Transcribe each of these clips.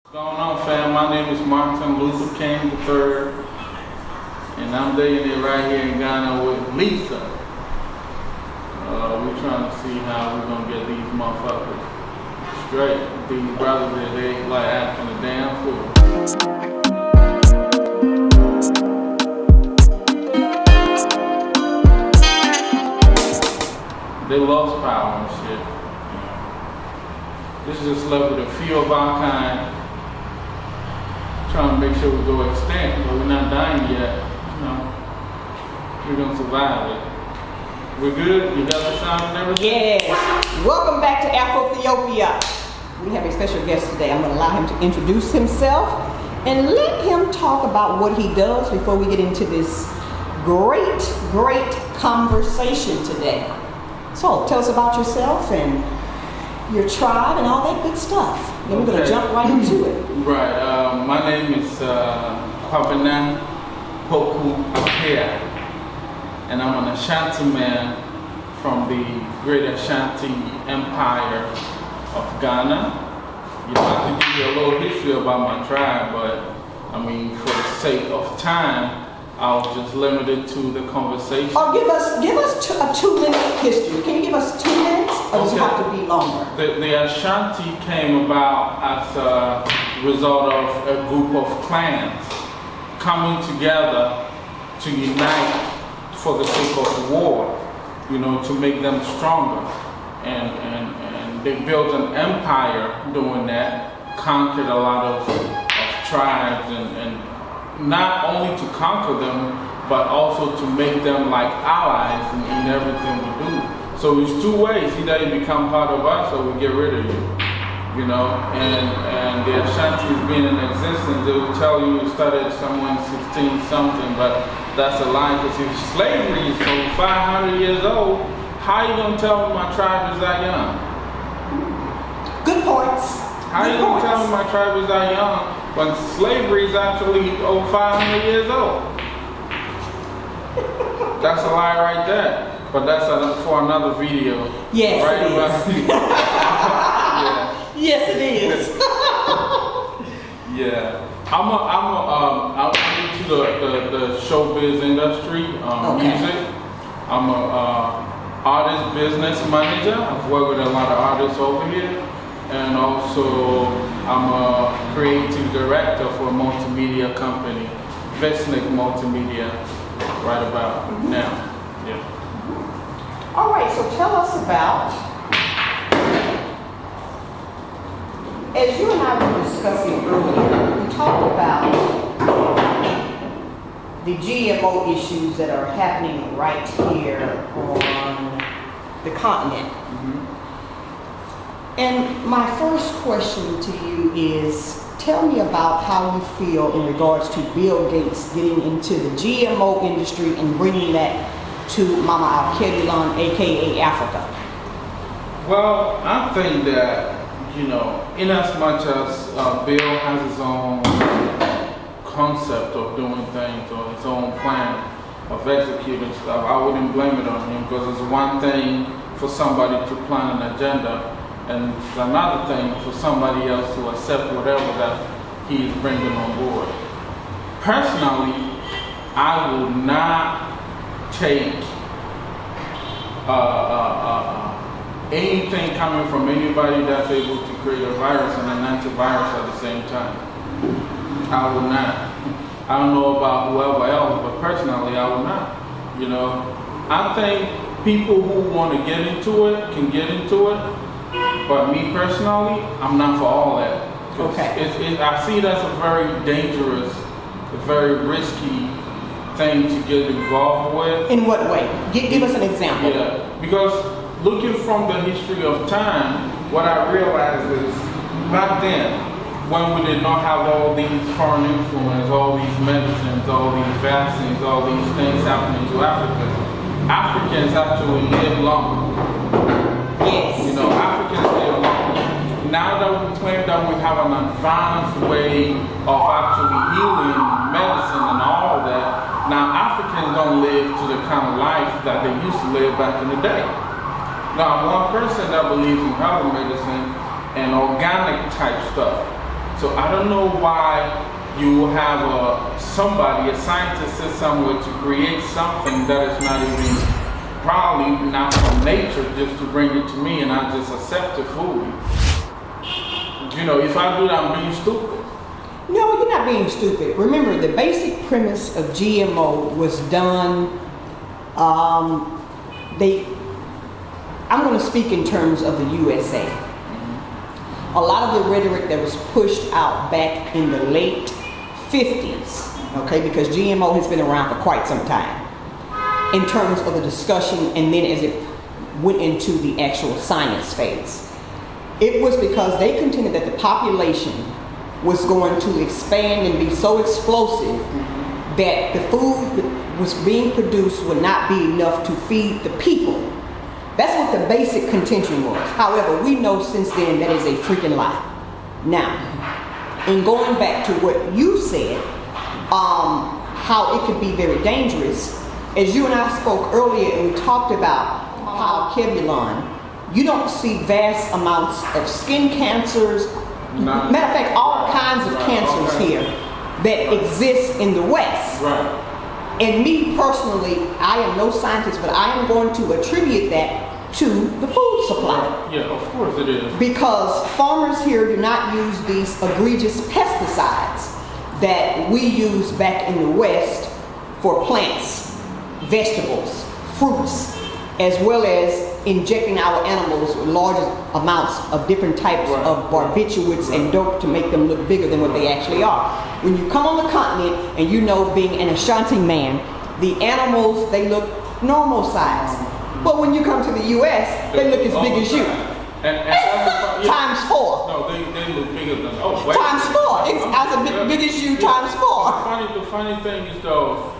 What's going on, fam? My name is Martin Luther King III, and I'm dating it right here in Ghana with Lisa. We're trying to see how we're gonna get these motherfuckers straight. These brothers, they like acting a damn fool. They lost power and shit. This is a celebrity, a few of our kind. Trying to make sure we go extinct, but we're not dying yet. We're gonna survive it. We're good? You got the sound and everything? Yes. Welcome back to Afro-Ethiopia. We have a special guest today. I'm gonna allow him to introduce himself and let him talk about what he does before we get into this great conversation today. So tell us about yourself and your tribe and all that good stuff. Then we're going to jump right into it. Right. My name is Kobby and I'm an Ashanti man from the Great Ashanti Empire of Ghana. You know, I can give you a little history about my tribe, but I mean, for the sake of time, I'll just limit it to the conversation. Oh, give us a 2-minute history. Can you give us 2 minutes, or does it have to be longer? The Ashanti came about as a result of a group of clans coming together to unite for the sake of war, you know, to make them stronger. And they built an empire doing that, conquered a lot of tribes and not only to conquer them, but also to make them like allies in everything we do. So it's two ways: either you become part of us or we get rid of you. You know, and the Ashantis being in existence, they will tell you it started somewhere in 16 something, but that's a lie, because if slavery is over 500 year old, how are you gonna tell me my tribe is that young? Good points. How are you gonna tell me my tribe is that young when slavery is actually over 500 years old? That's a lie right there. But that's for another video. Yes, right? It is. Yeah. Yes, it is. Yeah. I'm into the showbiz industry, music. I'm a artist business manager. I've worked with a lot of artists over here. And also, I'm a creative director for a multimedia company, Vesnick Multimedia, right about now. Yeah. All right, so tell us about, as you and I were discussing earlier, we talked about the GMO issues that are happening right here on the continent. And my first question to you is, tell me about how you feel in regards to Bill Gates getting into the GMO industry and bringing that to Mama Alkedilon, aka Africa. Well, I think that, you know, in as much as Bill has his own concept of doing things or his own plan of executing stuff, I wouldn't blame it on him, because it's one thing for somebody to plan an agenda, and it's another thing for somebody else to accept whatever that he is bringing on board. Personally, I will not take anything coming from anybody that's able to create a virus and an antivirus at the same time. I will not. I don't know about whoever else, but personally, I will not. You know, I think people who want to get into it can get into it. But me personally, I'm not for all that. Okay. I see it as a very dangerous, a very risky thing to get involved with. In what way? Give us an example. Yeah, because looking from the history of time, what I realized is back then, when we did not have all these foreign influence, all these medicines, all these vaccines, all these things happening to Africa, Africans actually lived long. Yes. You know, Africans live long. Now that we claim that we have an advanced way of actually healing, medicine and all that, now Africans don't live to the kind of life that they used to live back in the day. Now, I'm one person that believes in herbal medicine and organic type stuff. So I don't know why you have somebody, a scientist sit somewhere to create something that is not even, probably not from nature, just to bring it to me and I just accept it fully. You know, if I do that, I'm being stupid. No, you're not being stupid. Remember, the basic premise of GMO was done, I'm going to speak in terms of the USA. A lot of the rhetoric that was pushed out back in the late 50s, okay, because GMO has been around for quite some time, in terms of the discussion and then as it went into the actual science phase. It was because they contended that the population was going to expand and be so explosive that the food that was being produced would not be enough to feed the people. That's what the basic contention was. However, we know since then that is a freaking lie. Now, in going back to what you said, how it could be very dangerous, as you and I spoke earlier and we talked about how Kebulon, you don't see vast amounts of skin cancers. Matter of fact, all kinds of cancers here that exist in the West. Right. And me personally, I am no scientist, but I am going to attribute that to the food supply. Yeah, of course it is. Because farmers here do not use these egregious pesticides that we use back in the West for plants, vegetables, fruits, as well as injecting our animals with large amounts of different types of barbiturates and dope to make them look bigger than what they actually are. When you come on the continent, and you know, being an Ashanti man, the animals, they look normal size. But when you come to the U.S., they look as big as you. And that's times 4. No, they look bigger than, times 4. It's as big as you times 4. The funny thing is though,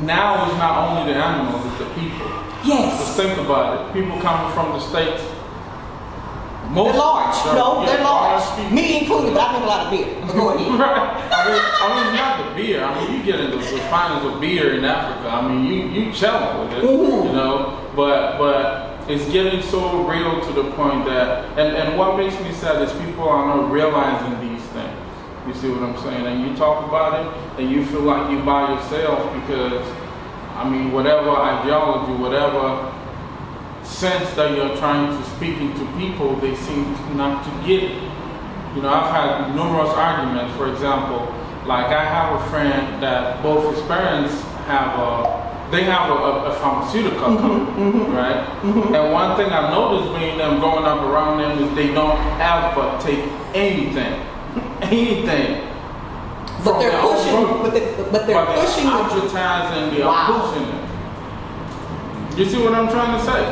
now it's not only the animals, it's the people. Yes. Just think about it. People coming from the States. They're large. They're large. Me included, but I drink a lot of beer. But go ahead. Right. I mean, it's not the beer. I mean, you get into the finest of beer in Africa. I mean, you chilling with it, you know. But it's getting so real to the point that, and what makes me sad is people are not realizing these things. You see what I'm saying? And you talk about it, and you feel like you by yourself because, I mean, whatever ideology, whatever sense that you're trying to speak into people, they seem not to get it. You know, I've had numerous arguments. For example, like I have a friend that both his parents have a pharmaceutical company, right? And one thing I've noticed being them growing up around them is they don't ever take anything. But they're pushing, but they're pushing advertising, they are pushing it. You see what I'm trying to say?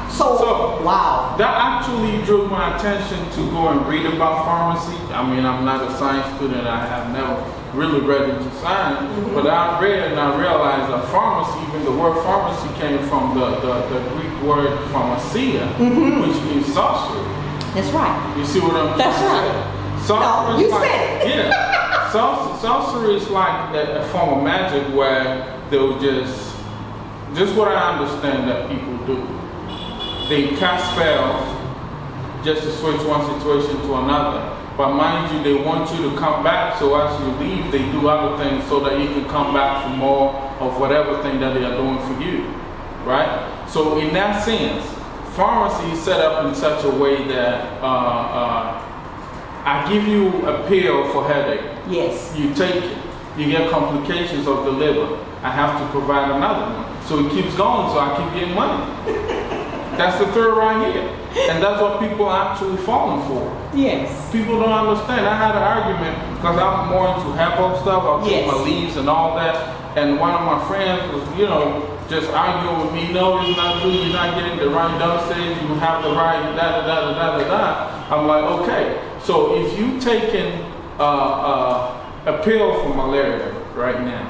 So, wow. That actually drew my attention to go and read about pharmacy. I mean, I'm not a science student. I have never really read into science. But I read and I realized that pharmacy, even the word pharmacy came from the Greek word pharmacia, which means sorcery. That's right. You see what I'm trying to say? No, you said it. Yeah. Sorcery is like a form of magic where they'll just what I understand that people do. They cast spells just to switch one situation to another. But mind you, they want you to come back, so as you leave, they do other things so that you can come back for more of whatever thing that they are doing for you. Right? So in that sense, pharmacy is set up in such a way that I give you a pill for headache. Yes. You take it. You get complications of the liver. I have to provide another one. So it keeps going, so I keep getting money. That's the third right here. And that's what people are actually falling for. Yes. People don't understand. I had an argument because I'm more into herbal stuff. I'll take my leaves and all that. And one of my friends was, you know, just arguing with me. No, it's not good. You're not getting the right dosage. You have the right da-da-da-da-da-da. I'm like, okay. So if you taking a pill for malaria right now,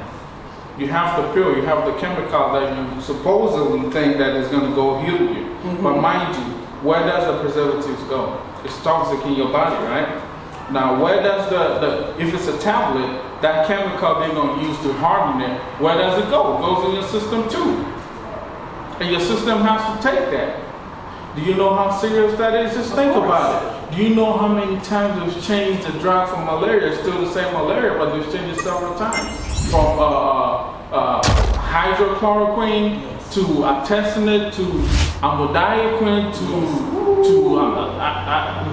you have the pill, you have the chemical that you supposedly think that is going to go heal you. But mind you, where does the preservatives go? It's toxic in your body, right? Now, where does if it's a tablet, that chemical they're going to use to harden it, where does it go? It goes in your system too. And your system has to take that. Do you know how serious that is? Just think about it. Do you know how many times they've changed the drug for malaria? It's still the same malaria, but they've changed it several times. From hydrochloroquine to artesunate to amodiaquine to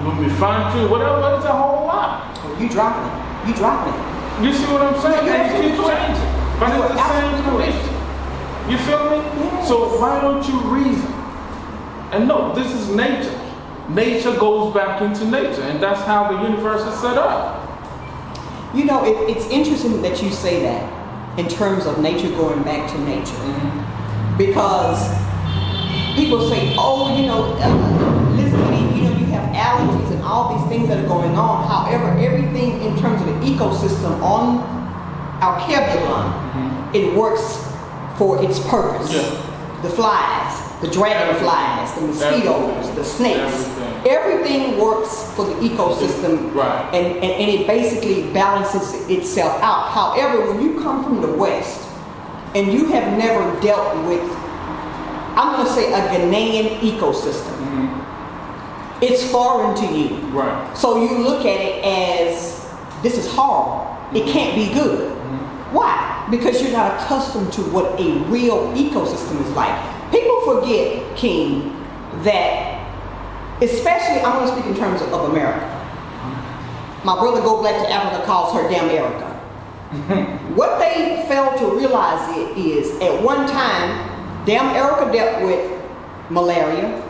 lumefantrine, whatever. It's a whole lot. You dropping it. You dropping it. You see what I'm saying? You're And it keeps changing. But it's the same condition. You feel me? Yes. So why don't you reason? And no, this is nature. Nature goes back into nature, and that's how the universe is set up. You know, it's interesting that you say that in terms of nature going back to nature. Because people say, oh, you know, Lizzabitty, you know, you have allergies and all these things that are going on. However, everything in terms of the ecosystem on our Kebulon, it works for its purpose. Yeah. The flies, the dragonflies, the mosquitoes, the snakes. Everything works for the ecosystem, Right. and it basically balances itself out. However, when you come from the West and you have never dealt with, I'm going to say, a Ghanaian ecosystem, it's foreign to you. Right. So you look at it as, this is horrible. It can't be good. Why? Because you're not accustomed to what a real ecosystem is like. People forget, King, that, especially, I'm going to speak in terms of America. My brother Go Black to Africa calls her damn Erica. What they fail to realize is, at one time, damn Erica dealt with malaria,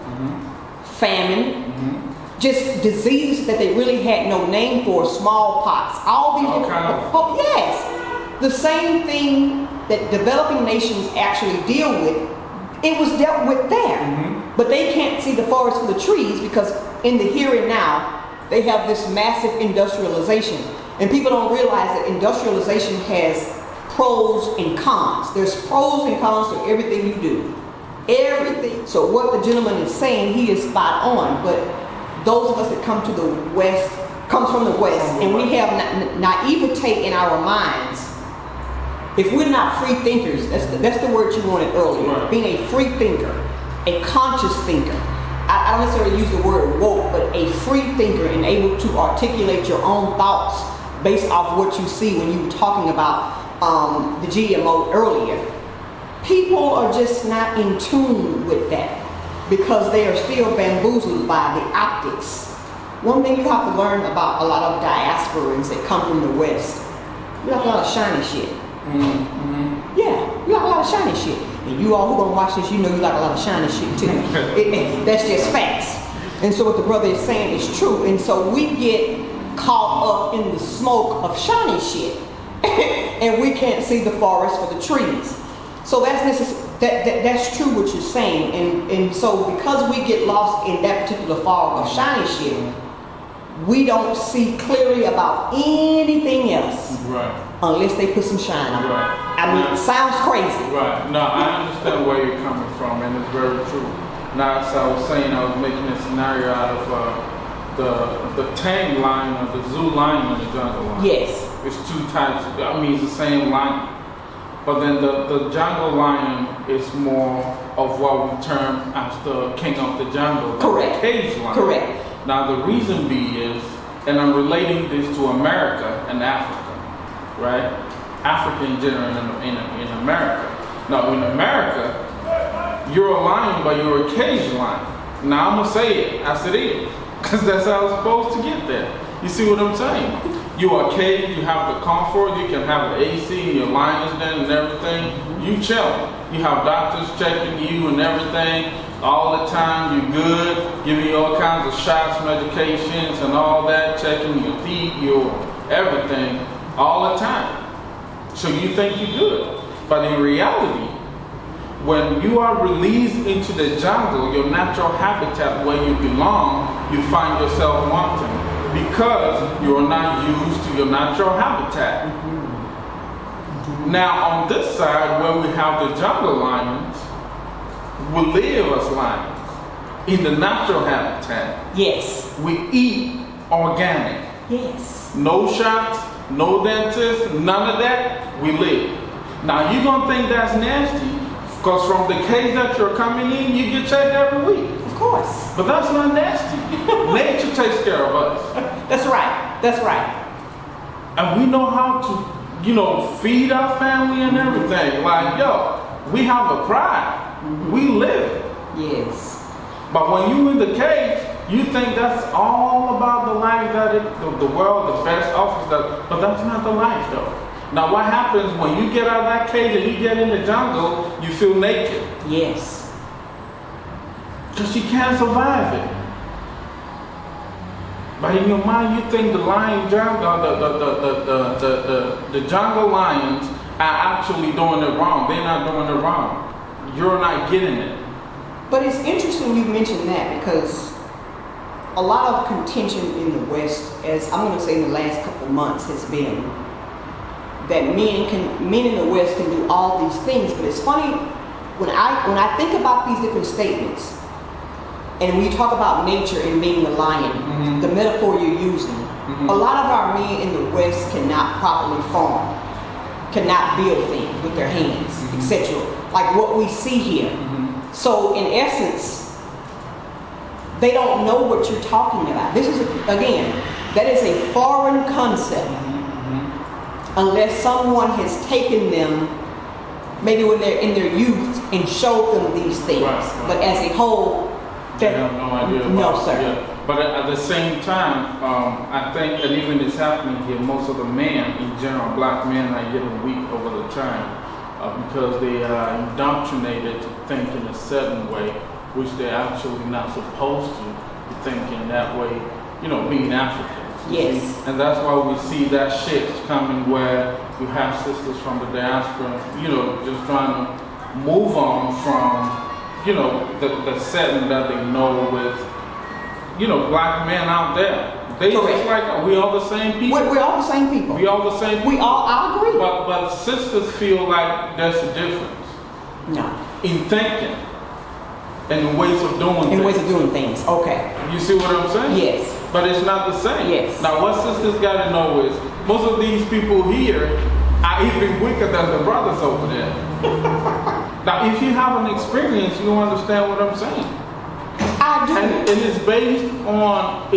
famine, just diseases that they really had no name for, smallpox, all these different. Oh, yes. The same thing that developing nations actually deal with, it was dealt with there. But they can't see the forest for the trees because in the here and now, they have this massive industrialization. And people don't realize that industrialization has pros and cons. There's pros and cons to everything you do. Everything. So what the gentleman is saying, he is spot on. But those of us that come to the West, comes from the West, and we have naivete in our minds. If we're not free thinkers, that's the word you wanted earlier, Right. being a free thinker, a conscious thinker. I don't necessarily use the word woke, but a free thinker and able to articulate your own thoughts based off what you see when you were talking about the GMO earlier. People are just not in tune with that because they are still bamboozled by the optics. One thing you have to learn about a lot of diasporans that come from the West, you have a lot of shiny shit. Yeah, you like a lot of shiny shit. And you all who gonna watch this, you know you like a lot of shiny shit too. That's just facts. And so what the brother is saying is true. And so we get caught up in the smoke of shiny shit. And we can't see the forest for the trees. So that's true what you're saying. And so because we get lost in that particular fog of shiny shit, we don't see clearly about anything else. Right. Unless they put some shine on it. Right. I mean, it sounds crazy. Right. No, I understand where you're coming from, and it's very true. Now, as I was saying, I was making a scenario out of the tame lion or the zoo lion and the jungle lion. Yes. It's two types. I mean, it's the same lion. But then the jungle lion is more of what we term as the king of the jungle. Correct. The cage lion. Correct. Now, the reason is, and I'm relating this to America and Africa. Right? Africa in general in America. Now in America, you're a lion, but you're a cage lion. Now I'm going to say it as it is, because that's how it's supposed to get there. You see what I'm saying? You are caged, you have the comfort, you can have the AC, your lion's den and everything. You chill. You have doctors checking you and everything all the time. You're good, giving you all kinds of shots, medications and all that, checking your teeth, your everything. All the time. So you think you're good. But in reality, when you are released into the jungle, your natural habitat where you belong, you find yourself wanting because you're not used to your natural habitat. Now on this side where we have the jungle lions, we live as lions in the natural habitat. Yes. We eat organic. Yes. No shots. No dentist, none of that, we live. Now you're going to think that's nasty because from the cage that you're coming in, you get checked every week. Of course. But that's not nasty. Nature takes care of us. That's right. That's right. And we know how to, feed our family and everything. Like, we have a pride. We live it. Yes. But when you in the cage, you think that's all about the life that the world, the best offers that, but that's not the life though. Now what happens when you get out of that cage and you get in the jungle, you feel naked. Yes. Because you can't survive it. But in your mind, you think the lion jungle, the jungle lions are actually doing it wrong. They're not doing it wrong. You're not getting it. But it's interesting you mentioned that because a lot of contention in the West, as I'm going to say in the last couple months, has been that men in the West can do all these things. But it's funny when I think about these different statements, and we talk about nature and being the lion, the metaphor you're using. A lot of our men in the West cannot properly farm, cannot build things with their hands, etc. Like what we see here. So in essence, they don't know what you're talking about. This is, again, that is a foreign concept. Unless someone has taken them, maybe when they're in their youth, and showed them these things. Right. But as a whole, they have no idea about no, sir. Yeah. But at the same time, I think that even it's happening here, most of the men, in general, black men are getting weak over the time because they are indoctrinated to think in a certain way, which they're actually not supposed to be thinking that way, being Africans. Yes. See? And that's why we see that shift coming where you have sisters from the diaspora, just trying to move on from, the setting that they know with, black men out there. They Correct. just like, we all the same people. We're all the same people. We all the same people. I agree. But sisters feel like there's a difference. No. In thinking and in ways of doing things. In ways of doing things, okay. You see what I'm saying? Yes. But it's not the same. Yes. Now what sisters got to know is, most of these people here are even weaker than the brothers over there. Now if you have an experience, you understand what I'm saying. I do. And it is based on,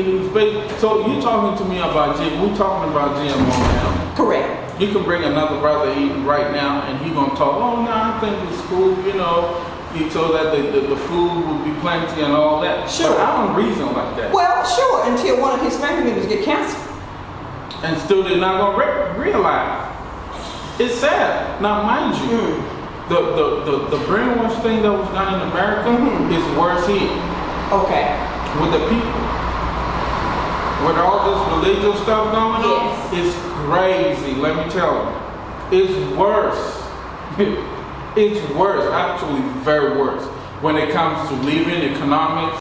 so you're talking to me about we're talking about GMO now. Correct. You can bring another brother eating right now and he's going to talk, oh no, I think it's cool, so that the food will be plenty and all that. Sure. But I don't reason like that. Well, sure, until one of his family members get cancer. And still they're not going to realize. It's sad. Now mind you, the brainwash thing that was done in America is worse here. Okay. With the people. With all this religious stuff going on, it's crazy, let me tell you. It's worse. It's worse, actually very worse. When it comes to living, economics,